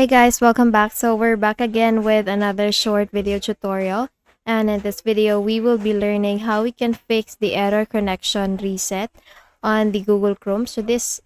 Hey guys, welcome back. So we're back again with another short video tutorial. And in this video, we will be learning how we can fix the error connection reset on the Google Chrome. So this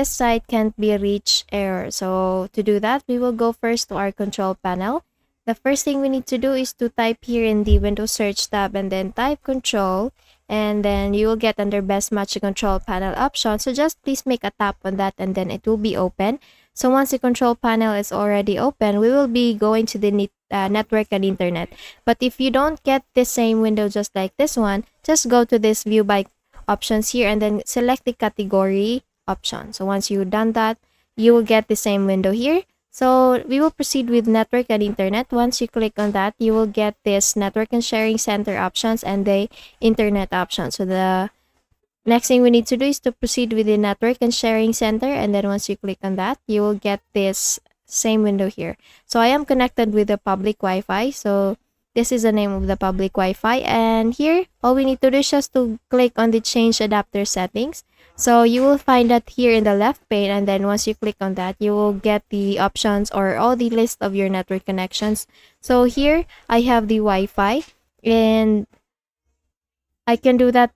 site can't be reached error. So to do that, we will go first to our control panel. The first thing we need to do is to type here in the Windows search tab and then type control, and then you will get under best match control panel option. So just please make a tap on that and then it will be open. So once the control panel is already open, we will be going to the network and internet. But if you don't get the same window just like this one, just go to this view by options here and then select the category option. So once you've done that, you will get the same window here. So we will proceed with network and internet. Once you click on that, you will get this network and sharing center options and the internet option. So the next thing we need to do is to proceed with the network and sharing center, and then once you click on that, you will get this same window here. So I am connected with the public Wi-Fi. So this is the name of the public Wi-Fi, and here all we need to do is just to click on the change adapter settings. So you will find that here in the left pane, and then once you click on that, you will get the options or all the list of your network connections. So here I have the Wi-Fi, and I can do that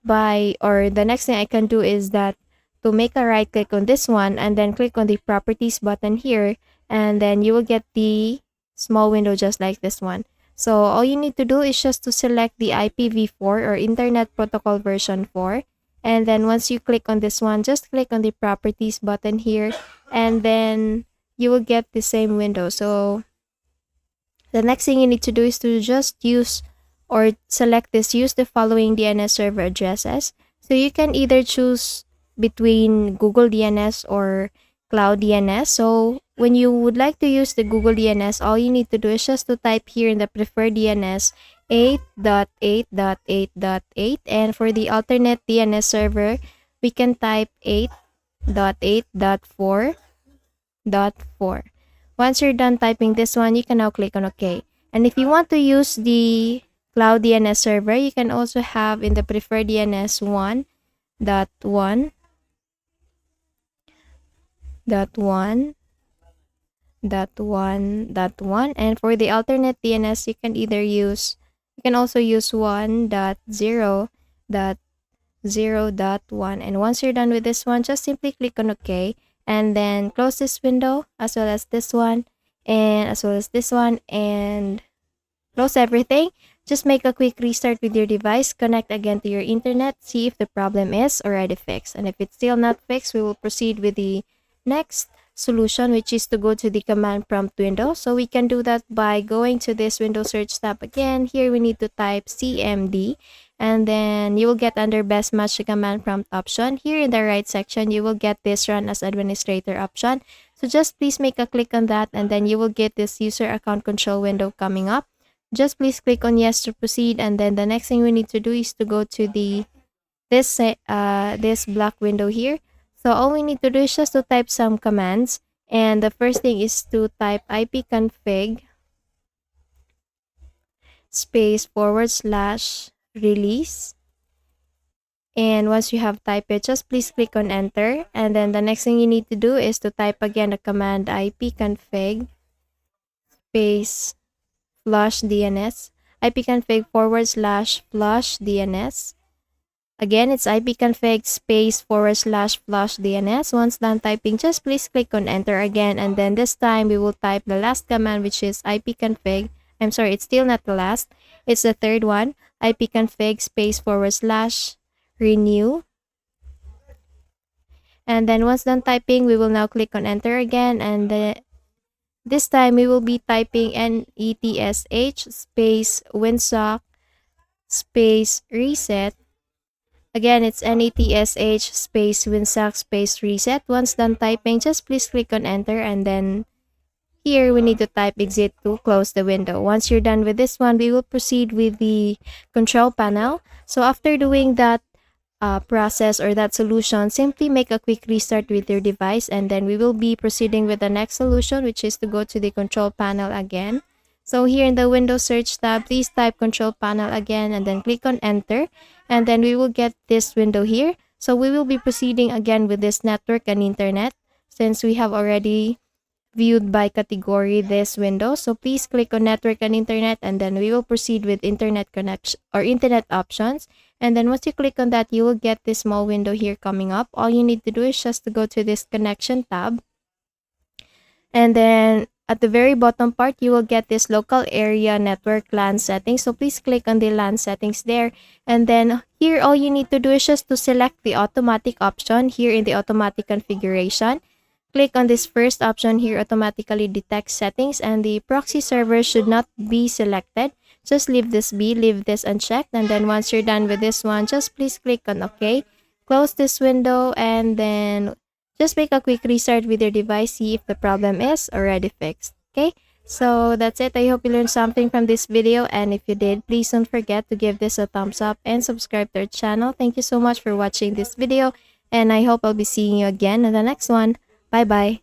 or the next thing I can do is that to make a right click on this one and then click on the properties button here, and then you will get the small window just like this one. So all you need to do is just to select the IPv4 or Internet Protocol version 4. And then once you click on this one, just click on the properties button here, and then you will get the same window. So the next thing you need to do is to just use or select this use the following DNS server addresses. So you can either choose between Google DNS or Cloud DNS. So when you would like to use the Google DNS, all you need to do is just to type here in the preferred DNS 8.8.8.8, and for the alternate DNS server, we can type 8.8.4.4. Once you're done typing this one, you can now click on OK. And if you want to use the Cloud DNS server, you can also have in the preferred DNS 1.1.1.1, and for the alternate DNS, you can also use 1.0.0.1. And once you're done with this one, just simply click on OK, and then close this window as well as this one and as well as this one, and close everything. Just make a quick restart with your device, connect again to your internet, see if the problem is already fixed. And if it's still not fixed, we will proceed with the next solution, which is to go to the command prompt window. So we can do that by going to this Windows search tab again. Here we need to type CMD, and then you will get under best match the command prompt option. Here in the right section, you will get this run as administrator option. So just please make a click on that, and then you will get this user account control window coming up. Just please click on yes to proceed, and then the next thing we need to do is to go to this black window here. So all we need to do is just to type some commands, and the first thing is to type ipconfig space /release. And once you have typed it, just please click on enter, and then the next thing you need to do is to type again the command ipconfig space flush DNS, ipconfig /flush DNS. Again, it's ipconfig space /flush DNS. Once done typing, just please click on enter again, and then this time we will type the last command, which is ipconfig. I'm sorry, it's still not the last. It's the third one, ipconfig space /renew. And then once done typing, we will now click on enter again, and this time we will be typing netsh space winsock space reset. Again, it's netsh space winsock space reset. Once done typing, just please click on enter, and then here we need to type exit to close the window. Once you're done with this one, we will proceed with the control panel. So after doing that process or that solution, simply make a quick restart with your device, and then we will be proceeding with the next solution, which is to go to the control panel again. So here in the Windows search tab, please type control panel again and then click on enter, and then we will get this window here. So we will be proceeding again with this network and internet, since we have already viewed by category this window. So please click on network and internet, and then we will proceed with internet connection or internet options. And then once you click on that, you will get this small window here coming up. All you need to do is just to go to this connection tab. And then at the very bottom part, you will get this local area network LAN settings. So please click on the LAN settings there. And then here, all you need to do is just to select the automatic option here in the automatic configuration. Click on this first option here, automatically detect settings, and the proxy server should not be selected. Just leave this be, leave this unchecked. And then once you're done with this one, just please click on OK. Close this window and then just make a quick restart with your device, see if the problem is already fixed. Okay, so that's it. I hope you learned something from this video, and if you did, please don't forget to give this a thumbs up and subscribe to our channel. Thank you so much for watching this video, and I hope I'll be seeing you again in the next one. Bye bye.